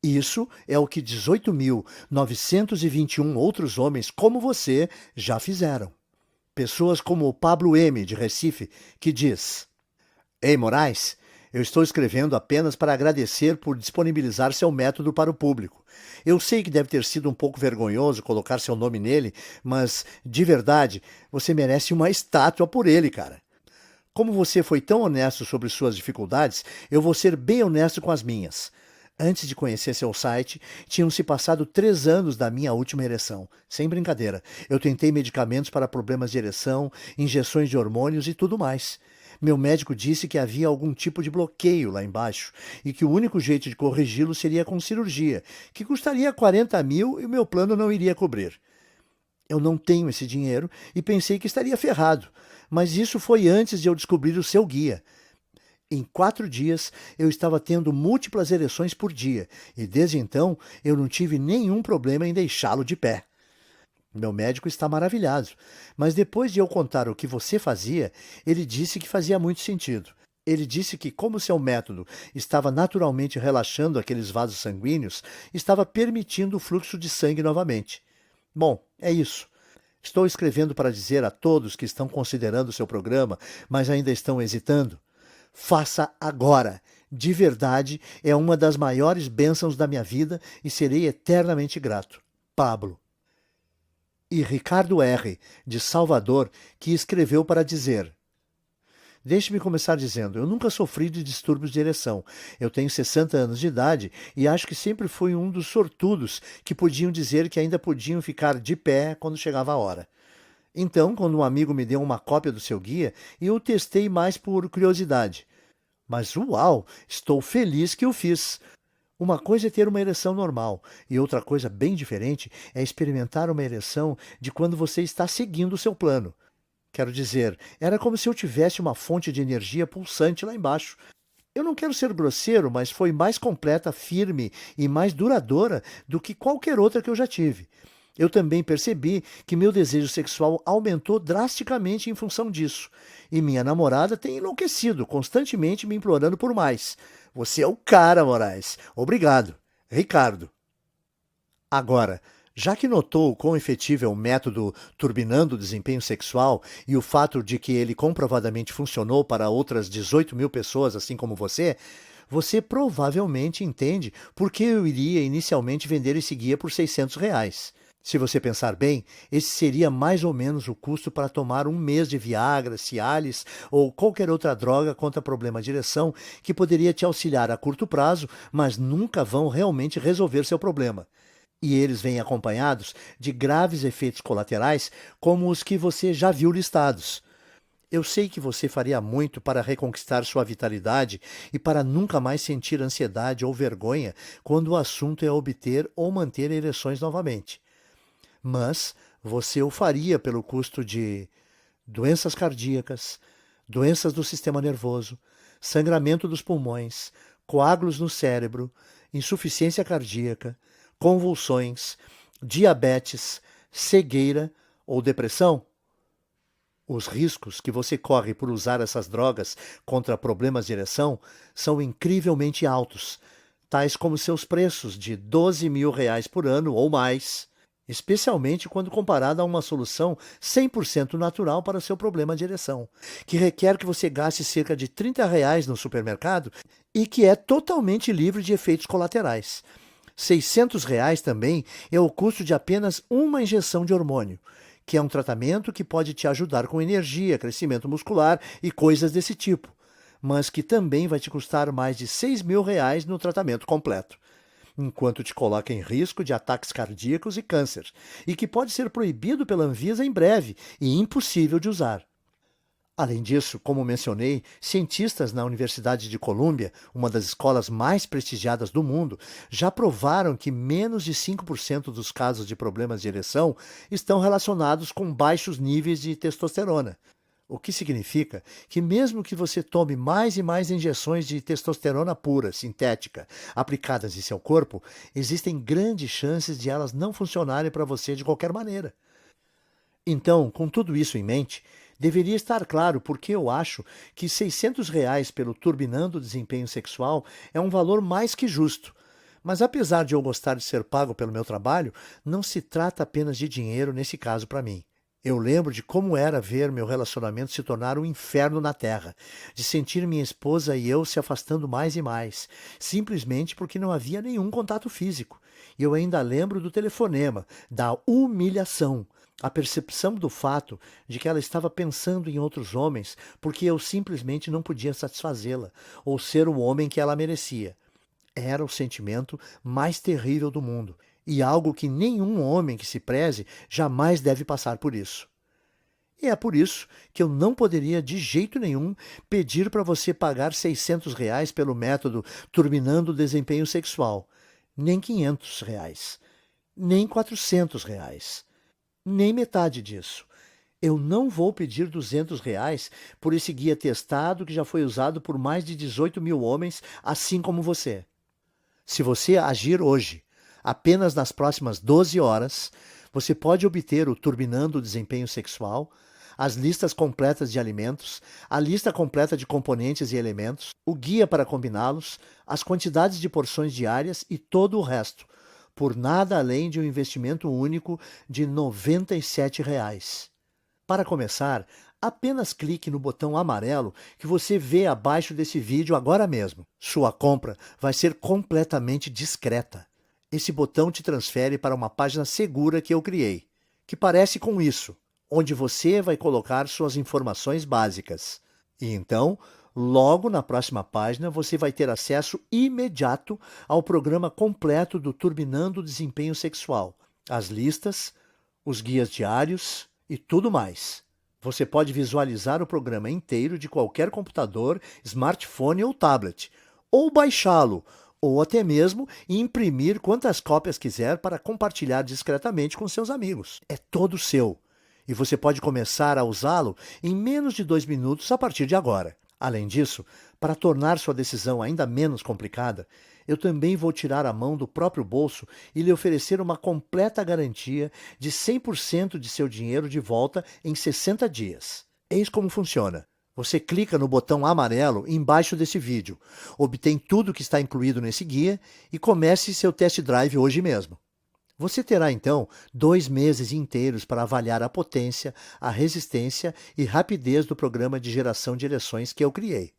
Isso é o que 18.921 outros homens como você já fizeram. Pessoas como o Pablo M., de Recife, que diz: Ei, Moraes, eu estou escrevendo apenas para agradecer por disponibilizar seu método para o público. Eu sei que deve ter sido um pouco vergonhoso colocar seu nome nele, mas, de verdade, você merece uma estátua por ele, cara. Como você foi tão honesto sobre suas dificuldades, eu vou ser bem honesto com as minhas. Antes de conhecer seu site, tinham-se passado 3 anos da minha última ereção. Sem brincadeira. Eu tentei medicamentos para problemas de ereção, injeções de hormônios e tudo mais. Meu médico disse que havia algum tipo de bloqueio lá embaixo e que o único jeito de corrigi-lo seria com cirurgia, que custaria 40 mil e o meu plano não iria cobrir. Eu não tenho esse dinheiro e pensei que estaria ferrado, mas isso foi antes de eu descobrir o seu guia. Em 4 dias, eu estava tendo múltiplas ereções por dia, e desde então eu não tive nenhum problema em deixá-lo de pé. Meu médico está maravilhado, mas depois de eu contar o que você fazia, ele disse que fazia muito sentido. Ele disse que, como seu método estava naturalmente relaxando aqueles vasos sanguíneos, estava permitindo o fluxo de sangue novamente. Bom, é isso. Estou escrevendo para dizer a todos que estão considerando seu programa, mas ainda estão hesitando. Faça agora. De verdade, é uma das maiores bênçãos da minha vida e serei eternamente grato. Pablo. E Ricardo R., de Salvador, que escreveu para dizer: Deixe-me começar dizendo, eu nunca sofri de distúrbios de ereção. Eu tenho 60 anos de idade e acho que sempre fui um dos sortudos que podiam dizer que ainda podiam ficar de pé quando chegava a hora. Então, quando um amigo me deu uma cópia do seu guia, eu testei mais por curiosidade. Mas uau, estou feliz que o fiz. Uma coisa é ter uma ereção normal, e outra coisa bem diferente é experimentar uma ereção de quando você está seguindo o seu plano. Quero dizer, era como se eu tivesse uma fonte de energia pulsante lá embaixo. Eu não quero ser grosseiro, mas foi mais completa, firme e mais duradoura do que qualquer outra que eu já tive. Eu também percebi que meu desejo sexual aumentou drasticamente em função disso. E minha namorada tem enlouquecido, constantemente me implorando por mais. Você é o cara, Moraes. Obrigado. Ricardo. Agora, já que notou o quão efetivo é o método turbinando o desempenho sexual e o fato de que ele comprovadamente funcionou para outras 18 mil pessoas, assim como você provavelmente entende por que eu iria inicialmente vender esse guia por R$ 600. Se você pensar bem, esse seria mais ou menos o custo para tomar um mês de Viagra, Cialis ou qualquer outra droga contra problema de ereção que poderia te auxiliar a curto prazo, mas nunca vão realmente resolver seu problema. E eles vêm acompanhados de graves efeitos colaterais, como os que você já viu listados. Eu sei que você faria muito para reconquistar sua vitalidade e para nunca mais sentir ansiedade ou vergonha quando o assunto é obter ou manter ereções novamente. Mas você o faria pelo custo de doenças cardíacas, doenças do sistema nervoso, sangramento dos pulmões, coágulos no cérebro, insuficiência cardíaca, convulsões, diabetes, cegueira ou depressão? Os riscos que você corre por usar essas drogas contra problemas de ereção são incrivelmente altos, tais como seus preços de R$ 12.000 por ano ou mais, especialmente quando comparado a uma solução 100% natural para seu problema de ereção, que requer que você gaste cerca de R$ 30 no supermercado e que é totalmente livre de efeitos colaterais. R$ 600 também é o custo de apenas uma injeção de hormônio, que é um tratamento que pode te ajudar com energia, crescimento muscular e coisas desse tipo, mas que também vai te custar mais de R$ 6.000 no tratamento completo, enquanto te coloca em risco de ataques cardíacos e câncer, e que pode ser proibido pela Anvisa em breve e impossível de usar. Além disso, como mencionei, cientistas na Universidade de Colômbia, uma das escolas mais prestigiadas do mundo, já provaram que menos de 5% dos casos de problemas de ereção estão relacionados com baixos níveis de testosterona. O que significa que mesmo que você tome mais e mais injeções de testosterona pura, sintética, aplicadas em seu corpo, existem grandes chances de elas não funcionarem para você de qualquer maneira. Então, com tudo isso em mente, deveria estar claro porque eu acho que R$ 600 pelo Turbinando o Desempenho Sexual é um valor mais que justo. Mas apesar de eu gostar de ser pago pelo meu trabalho, não se trata apenas de dinheiro nesse caso para mim. Eu lembro de como era ver meu relacionamento se tornar um inferno na Terra, de sentir minha esposa e eu se afastando mais e mais, simplesmente porque não havia nenhum contato físico. E eu ainda lembro do telefonema, da humilhação, a percepção do fato de que ela estava pensando em outros homens porque eu simplesmente não podia satisfazê-la ou ser o homem que ela merecia. Era o sentimento mais terrível do mundo e algo que nenhum homem que se preze jamais deve passar por isso. E é por isso que eu não poderia de jeito nenhum pedir para você pagar R$ 600 pelo método Turbinando o Desempenho Sexual, nem R$ 500, nem R$ 400, nem metade disso. Eu não vou pedir R$ 200 por esse guia testado que já foi usado por mais de 18 mil homens, assim como você. Se você agir hoje, apenas nas próximas 12 horas, você pode obter o Turbinando o Desempenho Sexual, as listas completas de alimentos, a lista completa de componentes e elementos, o guia para combiná-los, as quantidades de porções diárias e todo o resto, por nada além de um investimento único de R$ 97. Para começar, apenas clique no botão amarelo que você vê abaixo desse vídeo agora mesmo. Sua compra vai ser completamente discreta. Esse botão te transfere para uma página segura que eu criei, que parece com isso, onde você vai colocar suas informações básicas. E então, logo na próxima página, você vai ter acesso imediato ao programa completo do Turbinando o Desempenho Sexual, as listas, os guias diários e tudo mais. Você pode visualizar o programa inteiro de qualquer computador, smartphone ou tablet, ou baixá-lo, ou até mesmo imprimir quantas cópias quiser para compartilhar discretamente com seus amigos. É todo seu. E você pode começar a usá-lo em menos de 2 minutos a partir de agora. Além disso, para tornar sua decisão ainda menos complicada, eu também vou tirar a mão do próprio bolso e lhe oferecer uma completa garantia de 100% de seu dinheiro de volta em 60 dias. Eis como funciona. Você clica no botão amarelo embaixo desse vídeo, obtém tudo que está incluído nesse guia e comece seu test drive hoje mesmo. Você terá então 2 meses inteiros para avaliar a potência, a resistência e rapidez do programa de geração de ereções que eu criei.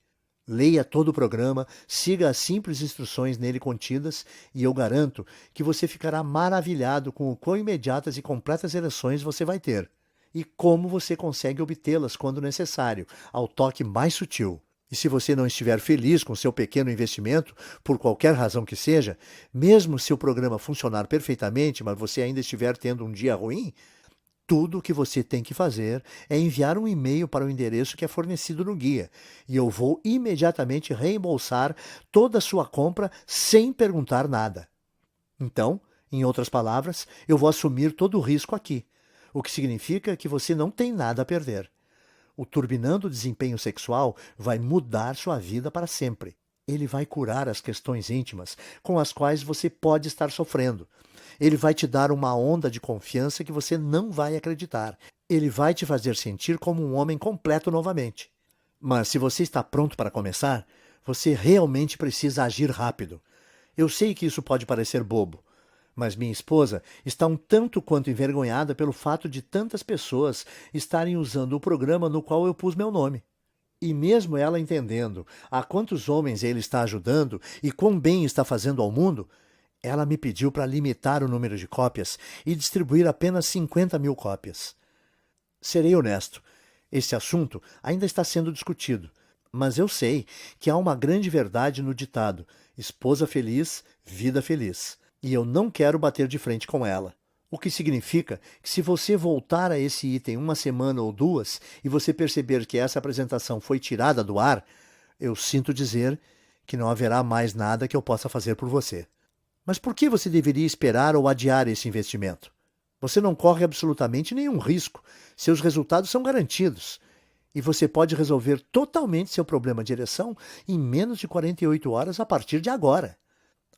Leia todo o programa, siga as simples instruções nele contidas e eu garanto que você ficará maravilhado com o quão imediatas e completas ereções você vai ter e como você consegue obtê-las quando necessário, ao toque mais sutil. E se você não estiver feliz com seu pequeno investimento, por qualquer razão que seja, mesmo se o programa funcionar perfeitamente, mas você ainda estiver tendo um dia ruim, tudo o que você tem que fazer é enviar um e-mail para o endereço que é fornecido no guia, e eu vou imediatamente reembolsar toda a sua compra sem perguntar nada. Então, em outras palavras, eu vou assumir todo o risco aqui, o que significa que você não tem nada a perder. O Turbinando o Desempenho Sexual vai mudar sua vida para sempre. Ele vai curar as questões íntimas com as quais você pode estar sofrendo. Ele vai te dar uma onda de confiança que você não vai acreditar. Ele vai te fazer sentir como um homem completo novamente. Mas se você está pronto para começar, você realmente precisa agir rápido. Eu sei que isso pode parecer bobo, mas minha esposa está um tanto quanto envergonhada pelo fato de tantas pessoas estarem usando o programa no qual eu pus meu nome. E mesmo ela entendendo a quantos homens ele está ajudando e quão bem está fazendo ao mundo, ela me pediu para limitar o número de cópias e distribuir apenas 50.000 cópias. Serei honesto, esse assunto ainda está sendo discutido, mas eu sei que há uma grande verdade no ditado: esposa feliz, vida feliz. E eu não quero bater de frente com ela. O que significa que se você voltar a esse item 1 semana ou 2 e você perceber que essa apresentação foi tirada do ar, eu sinto dizer que não haverá mais nada que eu possa fazer por você. Mas por que você deveria esperar ou adiar esse investimento? Você não corre absolutamente nenhum risco. Seus resultados são garantidos. E você pode resolver totalmente seu problema de ereção em menos de 48 horas a partir de agora.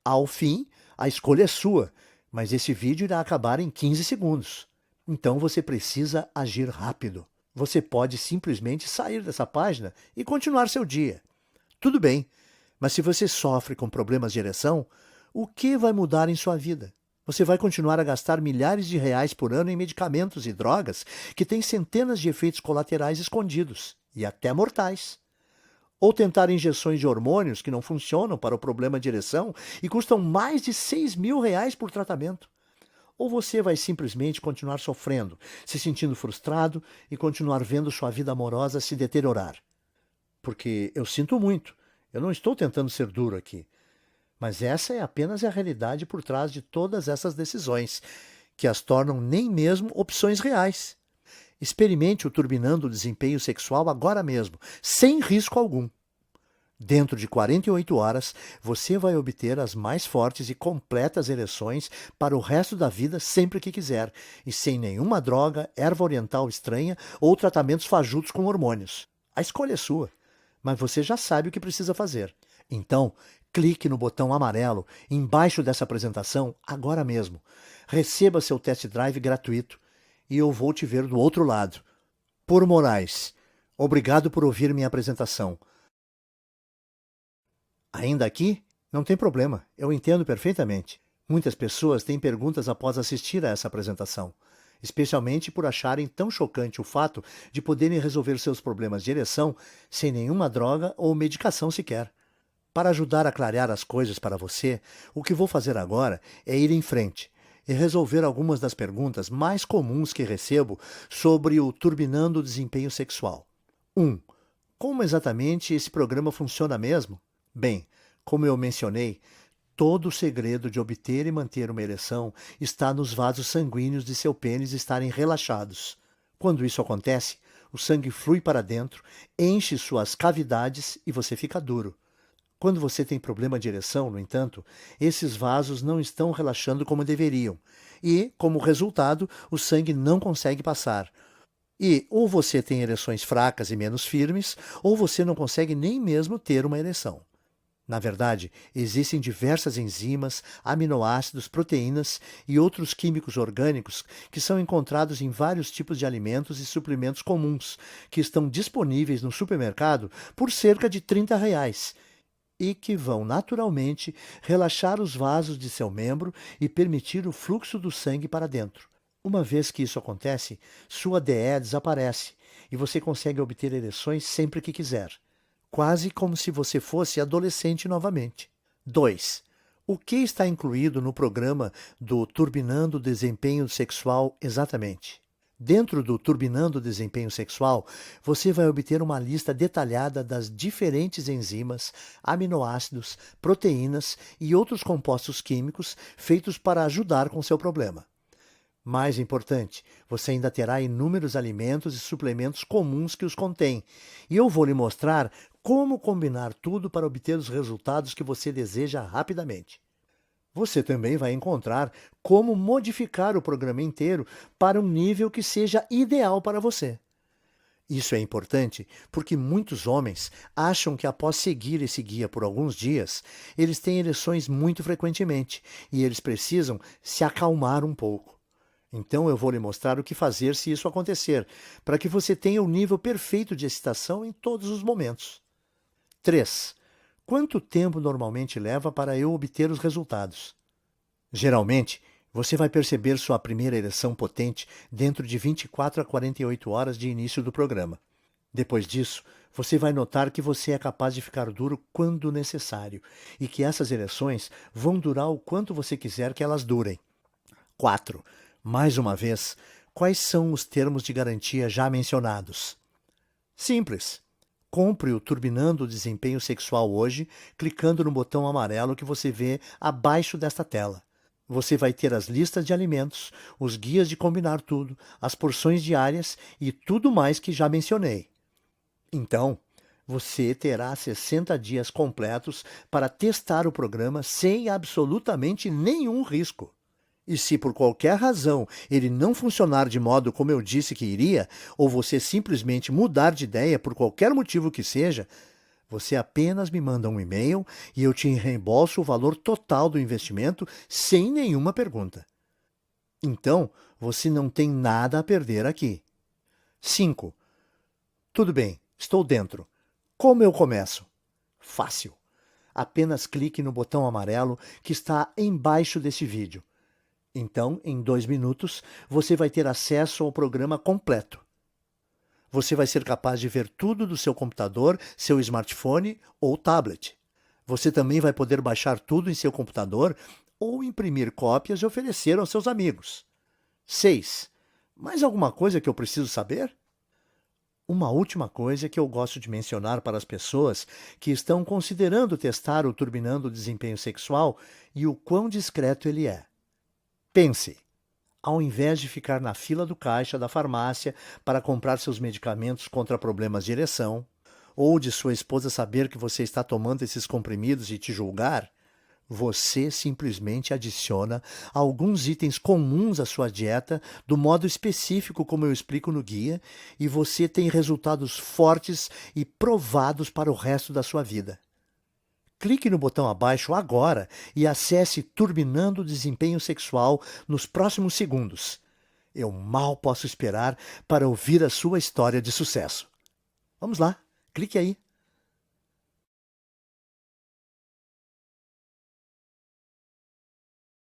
Ao fim, a escolha é sua, mas esse vídeo irá acabar em 15 segundos. Então você precisa agir rápido. Você pode simplesmente sair dessa página e continuar seu dia. Tudo bem, mas se você sofre com problemas de ereção, o que vai mudar em sua vida? Você vai continuar a gastar milhares de reais por ano em medicamentos e drogas que têm centenas de efeitos colaterais escondidos, e até mortais. Ou tentar injeções de hormônios que não funcionam para o problema de ereção e custam mais de 6.000 reais por tratamento. Ou você vai simplesmente continuar sofrendo, se sentindo frustrado e continuar vendo sua vida amorosa se deteriorar. Porque eu sinto muito, eu não estou tentando ser duro aqui. Mas essa é apenas a realidade por trás de todas essas decisões, que as tornam nem mesmo opções reais. Experimente o Turbinando o Desempenho Sexual agora mesmo, sem risco algum. Dentro de 48 horas, você vai obter as mais fortes e completas ereções para o resto da vida sempre que quiser, e sem nenhuma droga, erva oriental estranha ou tratamentos fajutos com hormônios. A escolha é sua, mas você já sabe o que precisa fazer. Então, clique no botão amarelo embaixo dessa apresentação agora mesmo. Receba seu test drive gratuito e eu vou te ver do outro lado. Por Moraes, obrigado por ouvir minha apresentação. Ainda aqui? Não tem problema, eu entendo perfeitamente. Muitas pessoas têm perguntas após assistir a essa apresentação, especialmente por acharem tão chocante o fato de poderem resolver seus problemas de ereção sem nenhuma droga ou medicação sequer. Para ajudar a clarear as coisas para você, o que vou fazer agora é ir em frente e resolver algumas das perguntas mais comuns que recebo sobre o Turbinando o Desempenho Sexual. 1. Como exatamente esse programa funciona mesmo? Bem, como eu mencionei, todo o segredo de obter e manter uma ereção está nos vasos sanguíneos de seu pênis estarem relaxados. Quando isso acontece, o sangue flui para dentro, enche suas cavidades e você fica duro. Quando você tem problema de ereção, no entanto, esses vasos não estão relaxando como deveriam e, como resultado, o sangue não consegue passar. E ou você tem ereções fracas e menos firmes, ou você não consegue nem mesmo ter uma ereção. Na verdade, existem diversas enzimas, aminoácidos, proteínas e outros químicos orgânicos que são encontrados em vários tipos de alimentos e suplementos comuns, que estão disponíveis no supermercado por cerca de R$ 30 e que vão naturalmente relaxar os vasos de seu membro e permitir o fluxo do sangue para dentro. Uma vez que isso acontece, sua DE desaparece e você consegue obter ereções sempre que quiser, quase como se você fosse adolescente novamente. 2. O que está incluído no programa do Turbinando Desempenho Sexual exatamente? Dentro do Turbinando Desempenho Sexual, você vai obter uma lista detalhada das diferentes enzimas, aminoácidos, proteínas e outros compostos químicos feitos para ajudar com seu problema. Mais importante, você ainda terá inúmeros alimentos e suplementos comuns que os contêm, e eu vou lhe mostrar como combinar tudo para obter os resultados que você deseja rapidamente. Você também vai encontrar como modificar o programa inteiro para um nível que seja ideal para você. Isso é importante porque muitos homens acham que após seguir esse guia por alguns dias, eles têm ereções muito frequentemente e eles precisam se acalmar um pouco. Então eu vou lhe mostrar o que fazer se isso acontecer, para que você tenha o nível perfeito de excitação em todos os momentos. 3. Quanto tempo normalmente leva para eu obter os resultados? Geralmente, você vai perceber sua primeira ereção potente dentro de 24 a 48 horas de início do programa. Depois disso, você vai notar que você é capaz de ficar duro quando necessário e que essas ereções vão durar o quanto você quiser que elas durem. 4. Mais uma vez, quais são os termos de garantia já mencionados? Simples. Compre o Turbinando o Desempenho Sexual hoje, clicando no botão amarelo que você vê abaixo desta tela. Você vai ter as listas de alimentos, os guias de combinar tudo, as porções diárias e tudo mais que já mencionei. Então, você terá 60 dias completos para testar o programa sem absolutamente nenhum risco. E se por qualquer razão ele não funcionar de modo como eu disse que iria, ou você simplesmente mudar de ideia por qualquer motivo que seja, você apenas me manda um e-mail e eu te reembolso o valor total do investimento sem nenhuma pergunta. Então, você não tem nada a perder aqui. 5. Tudo bem, estou dentro. Como eu começo? Fácil. Apenas clique no botão amarelo que está embaixo desse vídeo. Então, em 2 minutos, você vai ter acesso ao programa completo. Você vai ser capaz de ver tudo do seu computador, seu smartphone ou tablet. Você também vai poder baixar tudo em seu computador ou imprimir cópias e oferecer aos seus amigos. 6. Mais alguma coisa que eu preciso saber? Uma última coisa que eu gosto de mencionar para as pessoas que estão considerando testar o Turbinando o Desempenho Sexual e o quão discreto ele é. Pense, ao invés de ficar na fila do caixa da farmácia para comprar seus medicamentos contra problemas de ereção, ou de sua esposa saber que você está tomando esses comprimidos e te julgar, você simplesmente adiciona alguns itens comuns à sua dieta do modo específico como eu explico no guia e você tem resultados fortes e provados para o resto da sua vida. Clique no botão abaixo agora e acesse Turbinando o Desempenho Sexual nos próximos segundos. Eu mal posso esperar para ouvir a sua história de sucesso. Vamos lá, clique aí.